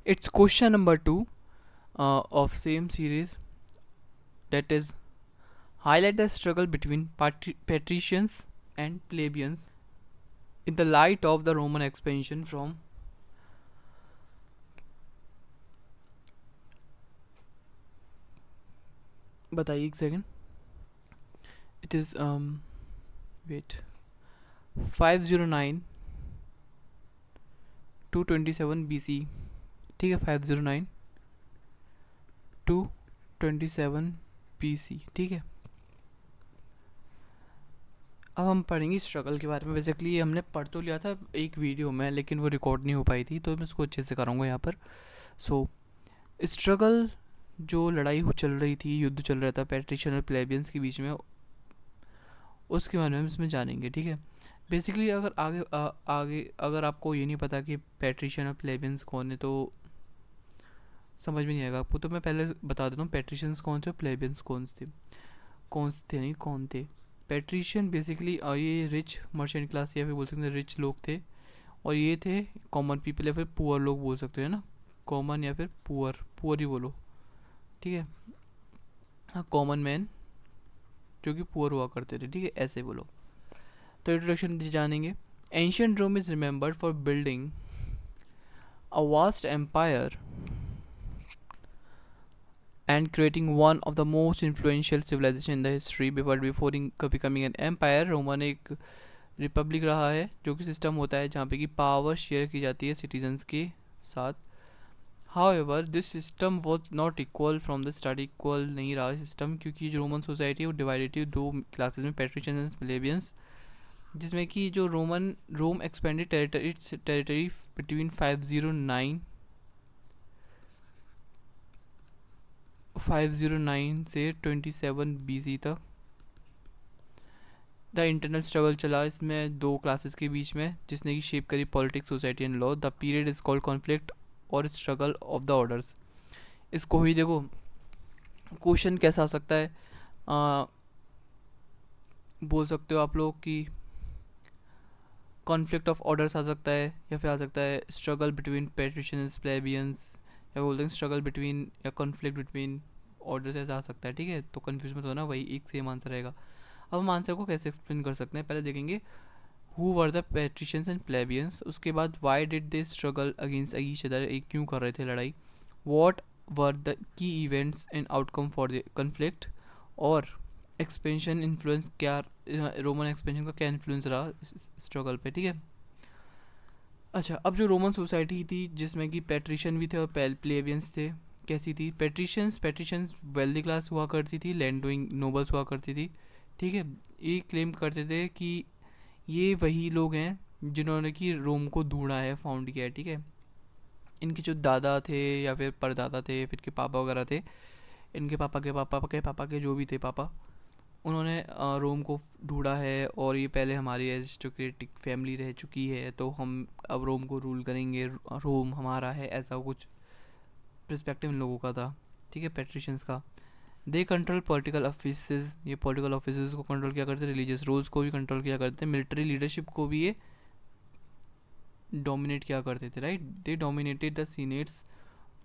It's question number 2 of same series, that is highlight the struggle between patricians and plebeians in the light of the Roman expansion from. बताइए एक second. It is wait 509 227 BC. ठीक है, 509 227 BC. ठीक है, अब हम पढ़ेंगे struggle के बारे में. बेसिकली हमने पढ़ तो लिया था एक वीडियो में, लेकिन वो रिकॉर्ड नहीं हो पाई थी, तो मैं उसको अच्छे से कराऊंगा यहाँ पर. सो स्ट्रगल, जो लड़ाई चल रही थी, युद्ध चल रहा था पैट्रिशियन और प्लेबियंस के बीच में, उसके बारे में हम इसमें जानेंगे. ठीक है, बेसिकली अगर आगे अगर आपको ये नहीं पता कि पैट्रिशियन और प्लेबियंस कौन है तो समझ में नहीं आएगा आपको. तो मैं पहले बता देता हूँ पैट्रिशियंस कौन थे और प्लेबियंस कौन थे. पैट्रिशियन बेसिकली ये रिच मर्चेंट क्लास या फिर बोल सकते हैं रिच लोग थे, और ये थे कॉमन पीपल या फिर पुअर लोग बोल सकते हैं ना. कॉमन या फिर पुअर ही बोलो. ठीक है, हाँ, कॉमन मैन जो कि पुअर हुआ करते थे. ठीक है, ऐसे बोलो. तो इंट्रोडक्शन जानेंगे. Ancient Rome is remembered for building a vast empire and creating one of the most influential civilization in the history. Before becoming an empire, Roman एक रिपब्लिक रहा है, जो कि सिस्टम होता है जहाँ पे कि पावर शेयर की जाती है सिटीजन्स के साथ. However, this system was not equal from the start. Equal नहीं रहा सिस्टम, क्योंकि जो रोमन सोसाइटी है वो डिवाइडेड थी दो क्लासेस में, पेट्रिशियंस एंड प्लेबियंस. जिसमें कि जो रोम एक्सपेंडेड टेरिटरी बिटवीन 509 से 27 BC तक. द इंटरनल स्ट्रगल चला इसमें दो क्लासेस के बीच में, जिसने की शेप करी politics, society and law. The period is called conflict और स्ट्रगल ऑफ द ऑर्डर्स. इसको ही देखो, क्वेश्चन कैसा आ सकता है, बोल सकते हो आप लोग कि कॉन्फ्लिक्ट ऑफ ऑर्डर्स आ सकता है, या फिर आ सकता है स्ट्रगल बिटवीन पेट्रिशियंस प्लेबियंस, या बोलते हैं स्ट्रगल बिटवीन या कॉन्फ्लिक्ट बिटवीन ऑर्डर्स, ऐसा आ सकता है. ठीक है, तो कन्फ्यूज मत होना, वही एक सेम आंसर रहेगा. अब हम आंसर को कैसे एक्सप्लेन कर सकते हैं, पहले देखेंगे हु वर द पेट्रिशियंस एंड प्लेबियंस. उसके बाद why did they struggle against each other, एक क्यों कर रहे थे लड़ाई. What were the key events and outcome for the conflict. और एक्सपेंशन इन्फ्लुएंस क्या, रोमन एक्सपेंशन का क्या इन्फ्लुएंस रहा स्ट्रगल पे. ठीक है, अच्छा, अब जो रोमन सोसाइटी थी जिसमें कि पेट्रिशियन भी थे और प्लेबियंस थे, कैसी थी. पेट्रिशियंस वेल्दी क्लास हुआ करती थी, लैंड डूइंग नोबल्स हुआ करती थी. ठीक है, ये क्लेम करते थे कि ये वही लोग हैं जिन्होंने कि रोम को ढूंढा है, फाउंड किया है. ठीक है, इनके जो दादा थे या फिर परदादा थे, फिर के पापा वगैरह थे, इनके पापा के जो भी थे पापा, उन्होंने रोम को ढूंढा है, और ये पहले हमारी एरिस्टोक्रेटिक फैमिली रह चुकी है, तो हम अब रोम को रूल करेंगे, रोम हमारा है, ऐसा कुछ पर्सपेक्टिव इन लोगों का था. ठीक है, पेट्रिशियंस का. दे कंट्रोल पॉलिटिकल ऑफिसेज, ये पॉलिटिकल ऑफिसेज को कंट्रोल किया करते, रिलीजियस रोल्स को भी कंट्रोल किया करते, मिलिट्री लीडरशिप को भी ये डोमिनेट किया करते थे. Right, they dominated the senates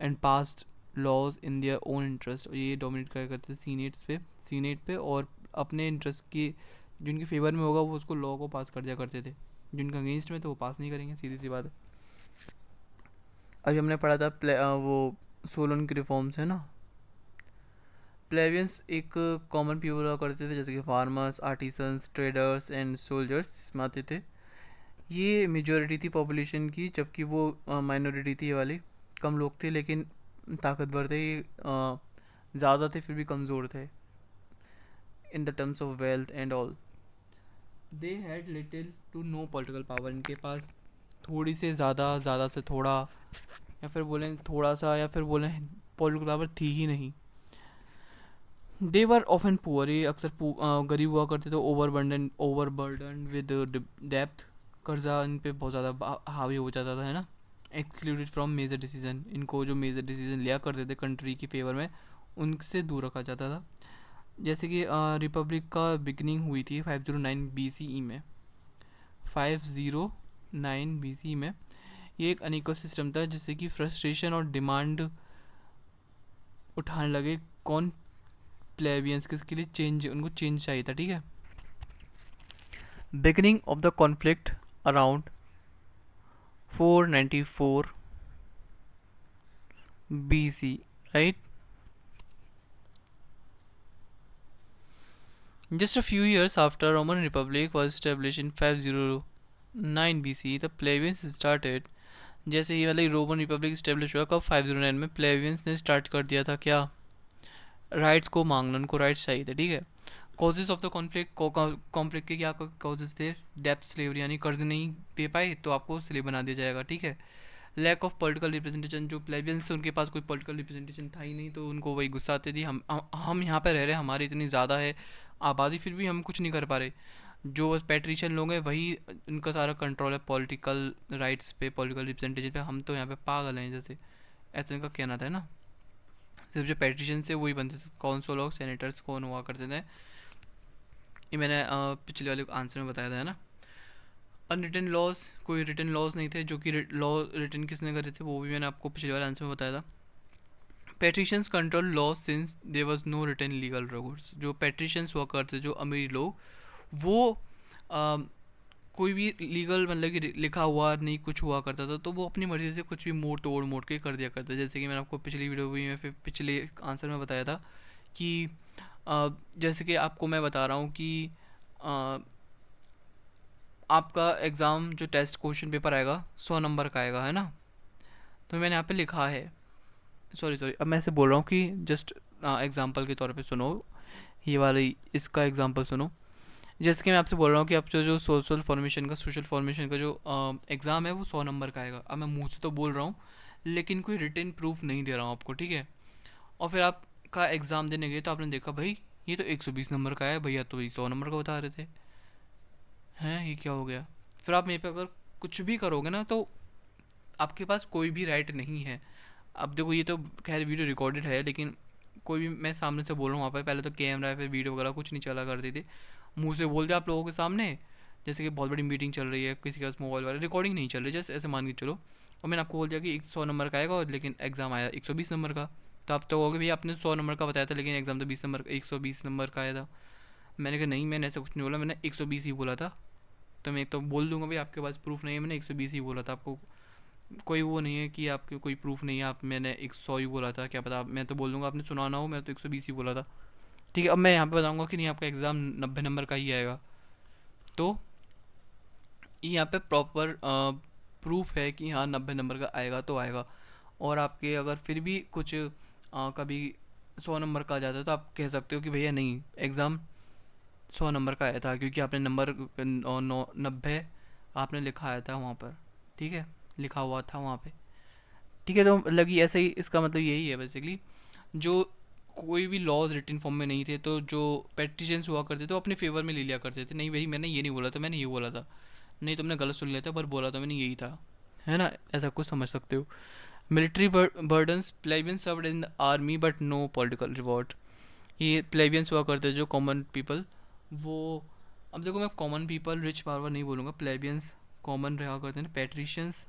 and passed laws in their own interest. ये डोमिनेट किया करते थे सीनेट पे, और अपने इंटरेस्ट की, जिनके फेवर में होगा वो उसको लॉ को पास कर दिया करते थे, जिनका अगेंस्ट में तो वो पास नहीं करेंगे, सीधी सी बात है. अभी हमने पढ़ा था वो सोलन की रिफॉर्म्स है ना. प्लेबियंस एक कॉमन पीपल हुआ करते थे, जैसे कि farmers, artisans, traders and soldiers इसमें आते थे. ये मेजोरिटी थी पॉपुलेशन की, जबकि वो माइनॉरिटी थी, ये वाली कम लोग थे, लेकिन ताकतवर थे. ये ज़्यादा थे फिर भी कमज़ोर थे in the terms of wealth and all. They had little to no political power. इनके पास थोड़ी से ज़्यादा से थोड़ा, या फिर बोलें थोड़ा सा, या फिर बोलें पॉलिटिकल पावर थी ही नहीं. दे वर ऑफन पुअर, ये अक्सर गरीब हुआ करते थे. ओवरबर्डन विद डेप्थ, कर्जा इन पे बहुत ज़्यादा हावी हो जाता था, है ना. एक्सक्लूडेड फ्रॉम मेजर डिसीजन, इनको जो मेजर डिसीजन लिया करते थे कंट्री की फेवर में, उनसे दूर रखा जाता था. जैसे कि रिपब्लिक का बिगनिंग हुई थी 509 BCE में. 509 BCE में ये एक अनइक्वल सिस्टम था जिससे कि फ्रस्ट्रेशन और डिमांड उठाने लगे कौन, प्लेबियंस, किसके लिए चेंज, उनको चेंज चाहिए था, ठीक है। Beginning of the conflict around 494 BC, right? Just a few years after Roman Republic was established in 509 BC, the plebeians started, जैसे ही मतलब रोमन रिपब्लिक इस्टेब्लिश हुआ कब, 509 में, प्लेबियंस ने स्टार्ट कर दिया था क्या, राइट्स को मांगना, उनको राइट्स चाहिए थे, ठीक है। Causes of the conflict, conflict के क्या कॉजेज थे, डेप्थ स्लेवरी, यानी कर्ज नहीं दे पाए तो आपको स्लेव बना दिया जाएगा, ठीक है। लैक ऑफ पॉलिटिकल रिप्रेजेंटेशन, जो प्लेबियंस थे उनके पास कोई पॉलिटिकल रिप्रेजेंटेशन था ही नहीं, तो उनको वही गुस्सा आती थी, हम यहाँ पे रह रहे हैं, हमारी इतनी ज़्यादा है आबादी, फिर भी हम कुछ नहीं कर पा रहे। जो पैट्रिशियन लोग हैं वही उनका सारा कंट्रोल है पॉलिटिकल राइट्स पे, पॉलिटिकल रिप्रेजेंटेशन पे, हम तो यहाँ पे पागल हैं, जैसे ऐसा इनका कहना था ना। सिर्फ जो पैट्रिशियन थे वही बनते थे, कौंसल और सेनेटर्स कौन हुआ करते थे, ये मैंने पिछले वाले आंसर में बताया था, है ना। अनरिटन लॉज, कोई रिटन लॉज नहीं थे, जो कि लॉ रिटन किसने करे थे वो भी मैंने आपको पिछले वाले आंसर में बताया था। Patricians control law since there was no written legal rules, जो पैट्रिशियंस हुआ करते, जो अमीर लोग, वो आ, कोई भी लीगल मतलब कि लिखा हुआ नहीं कुछ हुआ करता था, तो वो अपनी मर्ज़ी से कुछ भी मोड़ के कर दिया करते, जैसे कि मैंने आपको पिछली वीडियो में फिर पिछले आंसर में बताया था कि जैसे कि आपको मैं बता रहा हूँ कि आपका एग्ज़ाम जो टेस्ट क्वेश्चन पेपर आएगा 100 नंबर का आएगा, है ना। तो मैंने यहाँ पे लिखा है, सॉरी अब मैं ऐसे बोल रहा हूँ कि जस्ट एग्जांपल के तौर पे सुनो, ये वाली इसका एग्जांपल सुनो। जैसे कि मैं आपसे बोल रहा हूँ कि आप जो सोशल फॉर्मेशन का जो एग्ज़ाम है वो 100 नंबर का आएगा। अब मैं मुंह से तो बोल रहा हूँ लेकिन कोई रिटन प्रूफ नहीं दे रहा हूँ आपको, ठीक है। और फिर आपका एग्ज़ाम देने गए तो आपने देखा भाई ये तो 120 नंबर का है, भैया तो ये 100 नंबर का बता रहे थे, हैं ये क्या हो गया। फिर आप मेरे पे अगर कुछ भी करोगे ना तो आपके पास कोई भी राइट नहीं है। अब देखो ये तो खैर वीडियो रिकॉर्डेड है, लेकिन कोई भी मैं सामने से बोल रहा हूँ, वहाँ पर पहले तो कैमरा फिर वीडियो वगैरह कुछ नहीं चला करती थी, मुंह से बोल दिया आप लोगों के सामने, जैसे कि बहुत बड़ी मीटिंग चल रही है, किसी के पास मोबाइल वाला रिकॉर्डिंग नहीं चल रही, जैसे ऐसे मान के चलो, और मैंने आपको बोल दिया कि 100 नंबर का आएगा और लेकिन एग्ज़ाम आया 120 नंबर का, तो आप तो कहोगे भैया आपने 100 नंबर का बताया था लेकिन एग्ज़ाम तो 120 नंबर का आया था। मैंने कहा नहीं मैंने ऐसा कुछ नहीं बोला, मैंने 120 ही बोला था। तो मैं तो बोल दूंगा भाई आपके पास प्रूफ नहीं है, मैंने 120 ही बोला था, आपको कोई वो नहीं है कि आपके कोई प्रूफ नहीं है, आप मैंने 100 ही बोला था, क्या पता मैं तो बोल दूंगा आपने सुना ना हो, मैं तो 120 ही बोला था, ठीक है। अब मैं यहाँ पे बताऊंगा कि नहीं आपका एग्ज़ाम 90 नंबर का ही आएगा, तो यहाँ पे प्रॉपर प्रूफ है कि हाँ 90 नंबर का आएगा तो आएगा। और आपके अगर फिर भी कुछ कभी 100 नंबर का आ जाता है तो आप कह सकते हो कि भैया नहीं एग्ज़ाम 100 नंबर का आया था, क्योंकि आपने नंबर 90 आपने लिखा आया था वहाँ पर, ठीक है, लिखा हुआ था वहाँ पे, ठीक है। तो मतलब कि ऐसे ही इसका मतलब यही है बेसिकली, जो कोई भी लॉज रिटन फॉर्म में नहीं थे तो जो पेटिशंस हुआ करते थे वो अपने फेवर में ले लिया करते थे, नहीं भाई मैंने ये नहीं बोला था, मैंने ये बोला था, नहीं तुमने गलत सुन लिया था पर बोला था मैंने यही था, है ना, ऐसा कुछ समझ सकते हो। Military burdens, plebeians served in the army but no political reward, ये प्लेबियंस हुआ करते जो कॉमन पीपल, वो अब देखो मैं कॉमन पीपल रिच पावर नहीं बोलूँगा, प्लेबियंस कॉमन रहा करते हैं, पैट्रिशियंस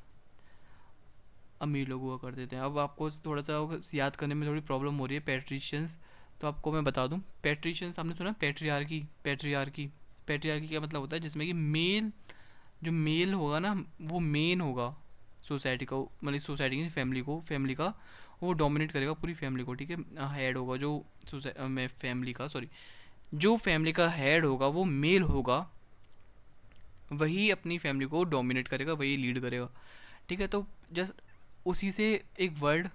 अमीर लोग हुआ करते थे। अब आपको थोड़ा सा याद करने में थोड़ी प्रॉब्लम हो रही है पैट्रिशियंस, तो आपको मैं बता दूं, पैट्रिशियंस आपने सुना पैट्रियार्की, पैट्रियार्की, पैट्रियार्की क्या मतलब होता है, जिसमें कि मेल, जो मेल होगा ना वो मेन होगा सोसाइटी का, मतलब सोसाइटी की फैमिली का वो डोमिनेट करेगा पूरी फैमिली को, ठीक है। हेड होगा जो मैं फैमिली का सॉरी जो फैमिली का हेड होगा वो मेल होगा, वही अपनी फैमिली को डोमिनेट करेगा, वही लीड करेगा, ठीक है। तो जस्ट उसी से एक वर्ड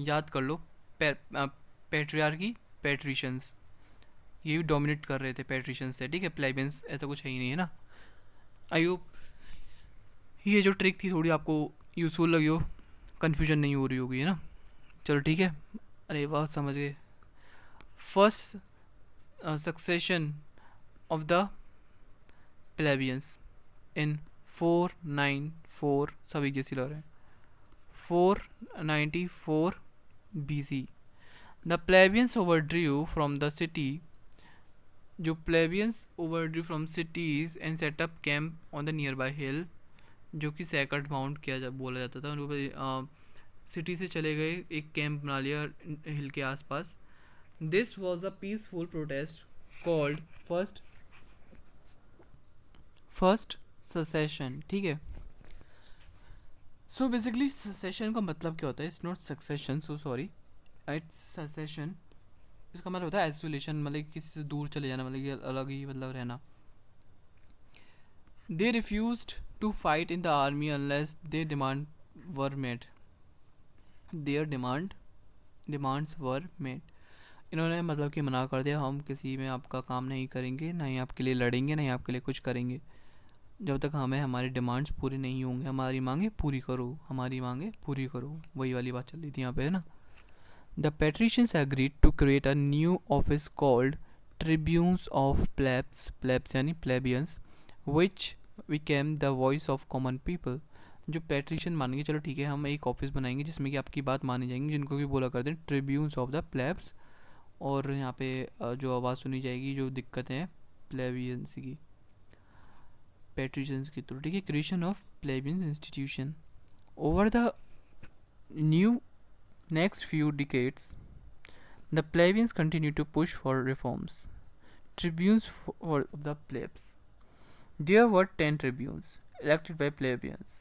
याद कर लो, पैट्रियार्की, पैट्रिशियंस, ये भी डोमिनेट कर रहे थे पैट्रिशियंस से, ठीक है। प्लेबियंस ऐसा कुछ है ही नहीं, है ना। आई होप ये जो ट्रिक थी थोड़ी आपको यूज़फुल लगी हो, कन्फ्यूजन नहीं हो रही होगी, है ना। चलो ठीक है, अरे वाह समझ गए। फर्स्ट सक्सेशन ऑफ द प्लेबियंस इन 494, सभी जैसी लग रहे हैं, 494 BC, the plebeians overdrew from the city, जो plebeians overdrew from cities and set up camp on the nearby hill जो कि सैकर्ड माउंट किया जा बोला जाता था उनको। सिटी से चले गए, एक कैंप बना लिया हिल के आसपास। This was a peaceful protest called first first session, ठीक है। सो बेसिकली सेशन का मतलब क्या होता है? It's not succession, so sorry, it's session. इसका मतलब होता है आइसोलेशन, मतलब किसी से दूर चले जाना, मतलब कि अलग ही मतलब रहना। They refused to fight in the army unless they demand were made, their demands were made. इन्होंने मतलब कि मना कर दिया, हम किसी में आपका काम नहीं करेंगे, ना ही आपके लिए लड़ेंगे, ना ही आपके लिए कुछ करेंगे जब तक हमें हमारी डिमांड्स पूरी नहीं होंगे। हमारी मांगे पूरी करो, हमारी मांगे पूरी करो, वही वाली बात चल रही थी यहाँ पे, है ना। The patricians agreed to create a new office called tribunes of plebs, plebs यानी plebeians, which became the voice of common people. जो पेट्रिशियन मानेंगे, चलो ठीक है, हम एक ऑफिस बनाएंगे जिसमें कि आपकी बात मानी जाएंगी, जिनको भी बोला करते हैं ट्रिब्यून्स ऑफ द प्लेब्स। और यहाँ पे जो आवाज़ सुनी जाएगी, जो दिक्कतें हैं प्लेबियंस की, पेट्रिशियंस की थ्रू, ठीक है। Creation of plebeians institution over the new next few decades, the plebeians continued to push for reforms. Tribunes for the plebs. There were 10 tribunes elected by plebeians.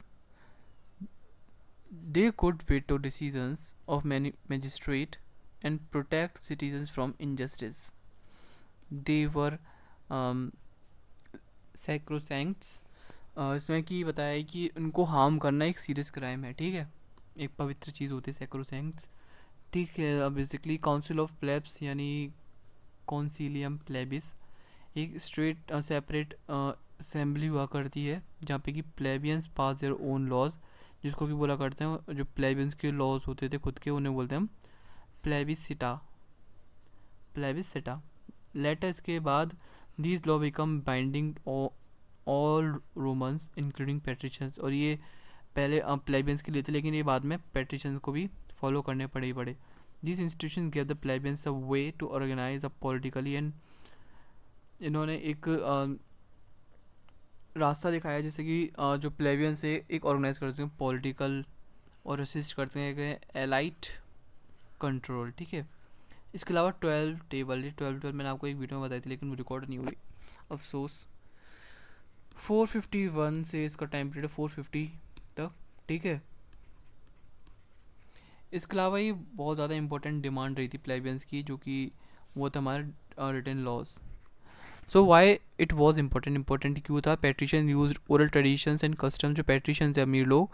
They could veto decisions of many magistrate and protect citizens from injustice. They were sacrosancts. इसमें कि बताया है कि उनको harm करना एक serious crime है, ठीक है, एक पवित्र चीज़ होती है सैक्रोसैंक्ट्स, ठीक है। बेसिकली काउंसिल ऑफ प्लेब्स यानी कॉन्सिलियम प्लेबिस एक स्ट्रेट सेपरेट असेंबली हुआ करती है जहाँ पे कि प्लेबियंस पास देयर ओन लॉज, जिसको कि बोला करते हैं, जो प्लेबियंस के लॉज होते थे खुद के, उन्हें बोलते हैं हम प्लेबिसिटा, प्लेबिसिटा। लेटर इसके बाद these law become binding all Romans including patricians. और ये पहले प्लेबियंस के लिए थे, लेकिन ये बाद में पेट्रिशियंस को भी फॉलो करने पड़े। This institution gave the plebeians a way to organize a politically and, इन्होंने एक रास्ता दिखाया जैसे कि जो प्लेबियंस से एक ऑर्गेनाइज करते हैं पॉलिटिकल और असिस्ट करते हैं कि एलाइट कंट्रोल, ठीक है। इसके अलावा 12 टेबल, 12 मैंने आपको एक वीडियो में बताई थी लेकिन वो रिकॉर्ड नहीं हुई, अफसोस। 451 से इसका टाइम पीरियड 450 तक, ठीक है। इसके अलावा ये बहुत ज़्यादा इंपॉर्टेंट डिमांड रही थी प्लेबियंस की, जो कि वो था हमारा written laws. So why it was important क्यों था? Patrician use oral traditions and custom. जो पेट्रिशियन थे अमीर लोग,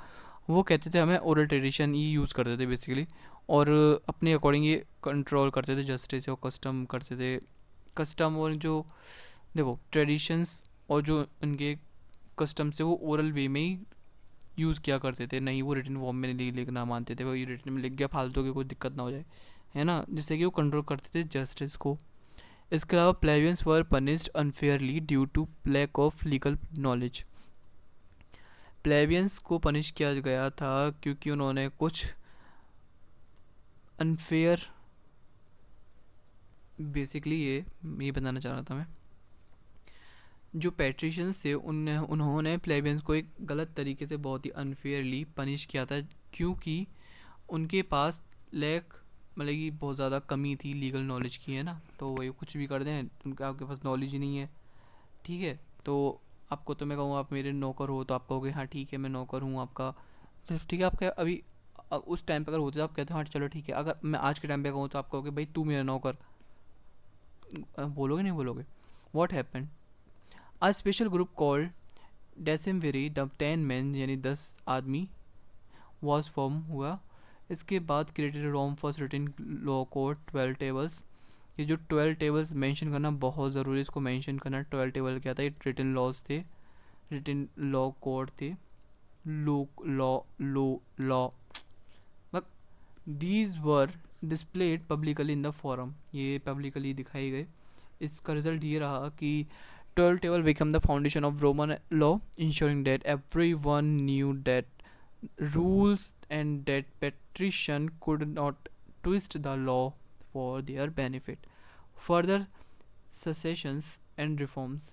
वो कहते थे हमें ओरल ट्रेडिशन ही यूज़ करते थे बेसिकली, और अपने अकॉर्डिंग ये कंट्रोल करते थे, जस्टिस और कस्टम करते थे। कस्टम और जो देखो ट्रेडिशंस और जो उनके कस्टम से वो ओरल वे में ही यूज़ किया करते थे, नहीं वो रिटन फॉर्म में नहीं लिखना मानते थे। वो रिटन में लिख गया फालतू की कोई दिक्कत ना हो जाए, है ना, जिससे कि वो कंट्रोल करते थे जस्टिस को। इसके अलावा plebeians were punished unfairly due to lack of legal knowledge. Plebeians को पनिश किया गया था क्योंकि उन्होंने कुछ अनफेयर, बेसिकली ये बताना चाह रहा था मैं, जो पेट्रिशियंस थे उन्होंने प्लेबियंस को एक गलत तरीके से बहुत ही अनफेयरली पनिश किया था, क्योंकि उनके पास लैक, मतलब कि बहुत ज़्यादा कमी थी लीगल नॉलेज की, है ना। तो वही कुछ भी कर दें, उनके आपके पास नॉलेज ही नहीं है, ठीक है। तो आपको तो मैं कहूँ आप मेरे नौकर हो, तो आप कहोगे हाँ ठीक है मैं नौकर हूँ आपका, तो ठीक है। आपका अभी उस टाइम पे अगर होते तो आप कहते हो हाँ चलो ठीक है। अगर मैं आज के टाइम पे कहूँ तो आप कहोगे भाई तू मेरा नौकर, बोलोगे नहीं बोलोगे? What happen? A special group called decemviri the 10 man यानी 10 आदमी वॉज फॉर्म हुआ। इसके बाद created Rome first written law code 12 tables. ये जो 12 टेबल्स मेंशन करना बहुत ज़रूरी है, इसको मेंशन करना। 12 टेबल क्या था? ये रिटन लॉज थे, रिटन लॉ कोड थे, लो law but these were displayed publicly in the forum. ये पब्लिकली दिखाई गए। इसका रिजल्ट ये रहा कि 12 table became the foundation of Roman law, ensuring that everyone knew that rules and that patrician could not twist the law for their benefit. Further secessions and reforms.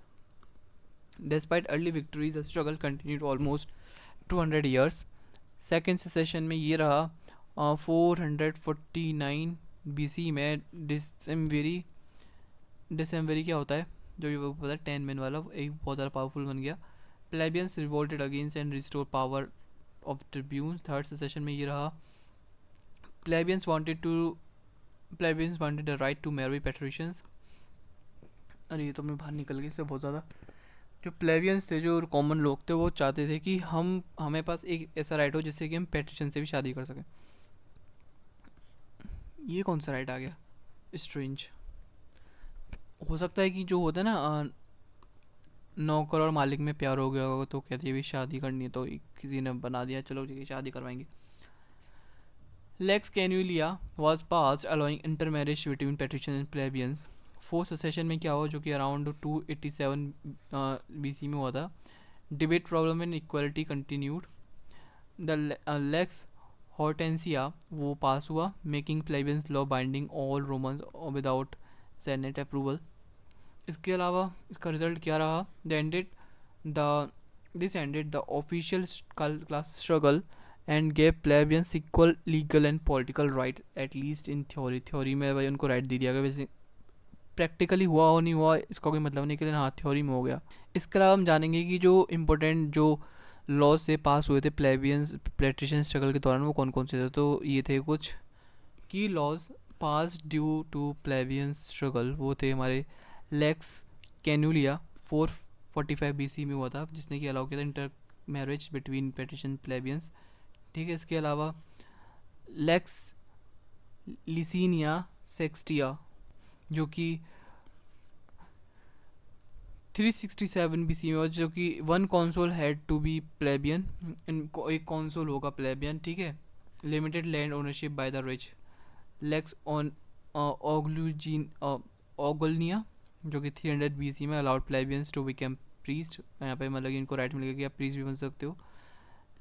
Despite early victories, the struggle continued almost 200 years। Second session में ये रहा 449 BC में डिसम्बरी क्या होता है जो भी पता है 10 मैन वाला एक बहुत ज़्यादा पावरफुल बन गया। Plebeians revolted against and restore power of tribunes. Third session में ये रहा plebeians wanted the right to marry patricians. अरे ये तो मैं बाहर निकल गई इससे बहुत ज़्यादा। जो प्लेबियंस थे जो कॉमन लोग थे वो चाहते थे कि हमें पास एक ऐसा राइट हो जिससे कि हम पेट्रिशियन से भी शादी कर सकें। ये कौन सा राइट आ गया स्ट्रेंज। हो सकता है कि जो होता है ना नौकर और मालिक में प्यार हो गया होगा तो कहते हैं भी शादी करनी है तो किसी ने बना दिया चलो ठीक है शादी करवाएंगे। Lex Canuleia was passed allowing intermarriage between patrician and plebeians. Fourth session में क्या हुआ जो कि अराउंड 287 BC में हुआ था। Debate problem and equality continued. The Lex Hortensia वो पास हुआ making plebeians law binding all Romans without senate approval. इसके अलावा इसका रिजल्ट क्या रहा the this ended the official class struggle and gave plebeians equal legal and political right at least in theory में भाई उनको राइट दे दिया गया। वैसे प्रैक्टिकली हुआ और नहीं हुआ इसका कोई मतलब नहीं कि हाँ थ्योरी में हो गया। इसके अलावा हम जानेंगे कि जो इम्पोर्टेंट जो लॉज से पास हुए थे पेट्रिशियन स्ट्रगल के दौरान वो कौन कौन से थे। तो ये थे कुछ की laws pass due to plebeian struggle. वो थे हमारे लेक्स कैन्यूलिया 445 BC में हुआ था जिसने कि अलाउ किया था इंटर मैरिज बिटवीन पेट्रिशियन प्लेबियंस। ठीक है। इसके अलावा लेक्स लिसिनिया सेक्सटिया जो कि 367 BC में, जो कि one console had to be plebeian, एक कॉन्सोल होगा प्लेबियन। ठीक है। Limited land ownership by the rich. Lex on Ogulnia जो कि 300 BC में allowed plebeians to become priest. यहाँ पे मतलब इनको राइट मिलेगा कि आप प्रीस्ट भी बन सकते हो।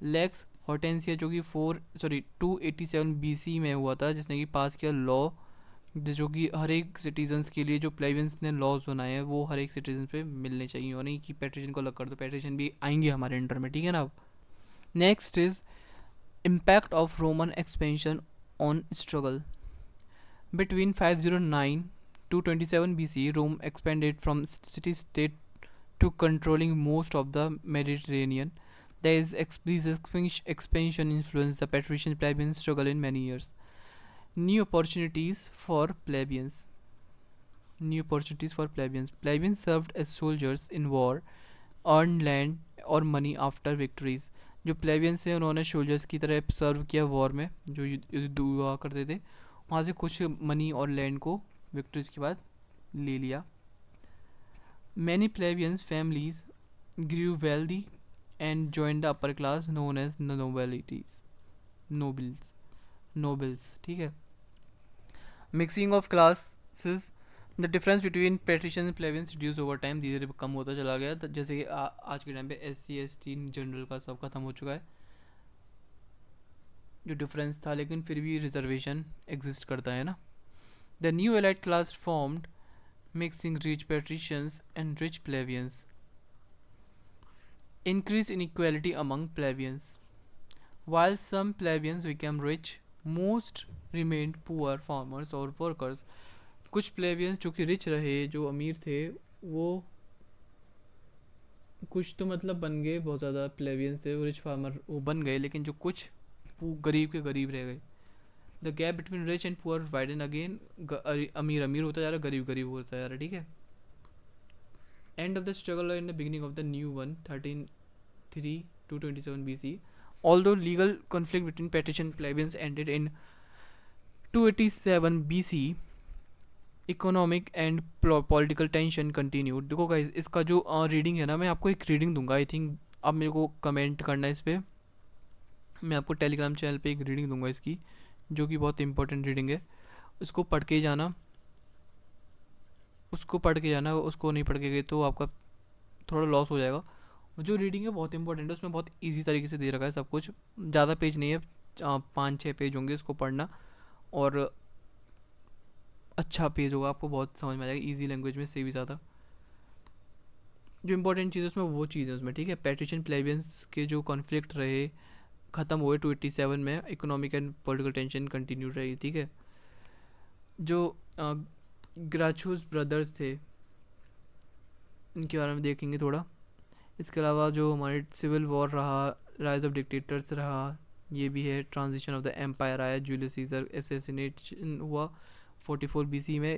लेक्स हॉर्टेंसिया जो कि 287 BC में हुआ था जिसने कि पास किया लॉ जो कि हर एक सिटीजन्स के लिए जो प्लेबियंस ने लॉज बनाए हैं वो हर एक सिटीजन पे मिलने चाहिए और नहीं कि पेट्रिशियन को अलग कर दो। पेट्रिशियन भी आएंगे हमारे अंडर में। ठीक है ना। Next is impact of Roman expansion on struggle. Between 509 to 27 BC, Rome expanded from city-state to controlling most of the Mediterranean. This expansion influenced the patrician plebeian struggle in many years. New opportunities for plebeians. Plebeians served as soldiers in war, earned land और money after victories. जो प्लेबियंस हैं उन्होंने soldiers की तरह सर्व किया war में जो युद्ध हुआ करते थे। वहाँ से कुछ मनी और लैंड को विक्ट्रीज के बाद ले लिया। Many plebeians families grew wealthy and join the upper class known as nobles. ठीक है। Mixing of classes. The difference between patrician and plebeians reduce over time, धीरे धीरे कम होता चला गया। जैसे कि आज के टाइम पे SC ST जनरल का सब खत्म हो चुका है जो डिफरेंस था, लेकिन फिर भी रिजर्वेशन एग्जिस्ट करता है ना। The new elite class formed mixing rich patricians and rich plebeians. Increase inequality among plebeians. While some plebeians became rich, most remained poor farmers or workers. कुछ प्लेबियंस जो कि रिच रहे, जो अमीर थे, वो कुछ तो मतलब बन गए, बहुत ज़्यादा प्लेबियंस थे वो रिच फार्मर वो बन गए, लेकिन जो कुछ गरीब के गरीब रह गए। The gap between rich and poor widen again. अमीर अमीर होता जा रहा, गरीब गरीब होता जा रहा। ठीक है। End of the struggle in the beginning of the new one 1303 to 27 BC. Although legal conflict between patrician and plebeians ended in 287 BC, economic and political tension continued. देखो गाइस इसका जो रीडिंग है ना, मैं आपको एक रीडिंग दूंगा। I think आप मेरे को कमेंट करना है इस पर। मैं आपको टेलीग्राम चैनल पे एक रीडिंग दूंगा इसकी जो कि बहुत इंपॉर्टेंट रीडिंग है। उसको पढ़ के जाना, उसको नहीं पढ़ के गए तो आपका थोड़ा लॉस हो जाएगा। जो रीडिंग है बहुत इंपॉर्टेंट है, उसमें बहुत इजी तरीके से दे रखा है सब कुछ। ज़्यादा पेज नहीं है, 5-6 पेज होंगे उसको पढ़ना और अच्छा पेज होगा, आपको बहुत समझ में आ जाएगा इजी लैंग्वेज में से भी ज़्यादा। जो इंपॉर्टेंट चीज़ है उसमें वो चीज़ है उसमें, ठीक है। पैट्रिशियन प्लेबियंस के जो कॉन्फ्लिक्ट रहे ख़त्म हुए 287 में, economic and political tension continue रही, ठीक है। जो ग्राचूस ब्रदर्स थे इनके बारे में देखेंगे थोड़ा। इसके अलावा जो हमारे सिविल वॉर रहा, राइज ऑफ डिक्टेटर्स रहा, ये भी है। ट्रांजिशन ऑफ द एम्पायर आया, जूलियस सीजर एसेसिनेशन हुआ 44 BC में।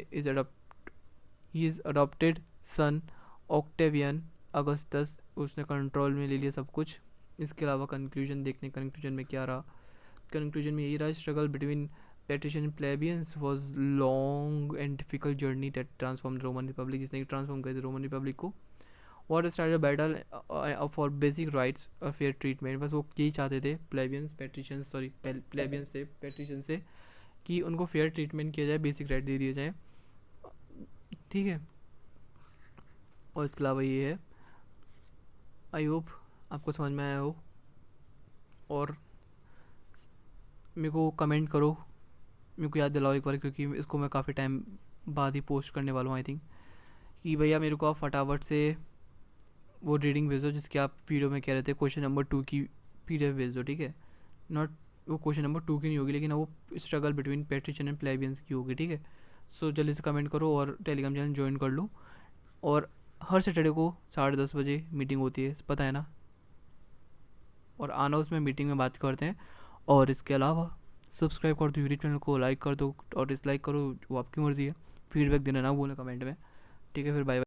He is adopted son Octavian Augustus, उसने कंट्रोल में ले लिया सब कुछ। इसके अलावा कंक्लूजन देखने, कंक्लूजन में क्या रहा। कंक्लूजन में यही रहा, struggle between patrician and plebeians was long and difficult journey that transform Roman Republic, जिसने ट्रांसफॉर्म कर दिया रोमन रिपब्लिक को। What started battle for basic rights और फेयर ट्रीटमेंट, बस वो यही चाहते थे प्लेबियंस पेट्रिशियंस, सॉरी प्लेबियंस से, पेट्रिशियन से, कि उनको फेयर ट्रीटमेंट किया जाए, बेसिक राइट दे दिए जाए, ठीक है। और इसके अलावा ये है, आई होप आपको समझ में आया हो। और मेरे को कमेंट करो, मेरे को याद दिलाओ एक बार, क्योंकि इसको मैं काफ़ी टाइम बाद ही पोस्ट करने वाला हूँ आई थिंक, कि भैया मेरे को आप फटाफट से वो रीडिंग भेज दो जिसकी आप वीडियो में कह रहे थे, क्वेश्चन नंबर 2 की PDF भेज दो, ठीक है। नॉट वो क्वेश्चन नंबर 2 की नहीं होगी, लेकिन वो स्ट्रगल बिटवीन पेट्रिशियन एंड प्लेबियंस की होगी, ठीक है। सो जल्दी से कमेंट करो और टेलीग्राम चैनल ज्वाइन कर लो। और हर सैटरडे को 10:30 बजे मीटिंग होती है, पता है ना। और आना, उसमें मीटिंग में बात करते हैं। और इसके अलावा सब्सक्राइब कर दो यूट्यूब चैनल को, लाइक कर दो और डिसलाइक करो, वो आपकी मर्ज़ी है। फीडबैक देना ना भूलें कमेंट में, ठीक है। फिर बाय।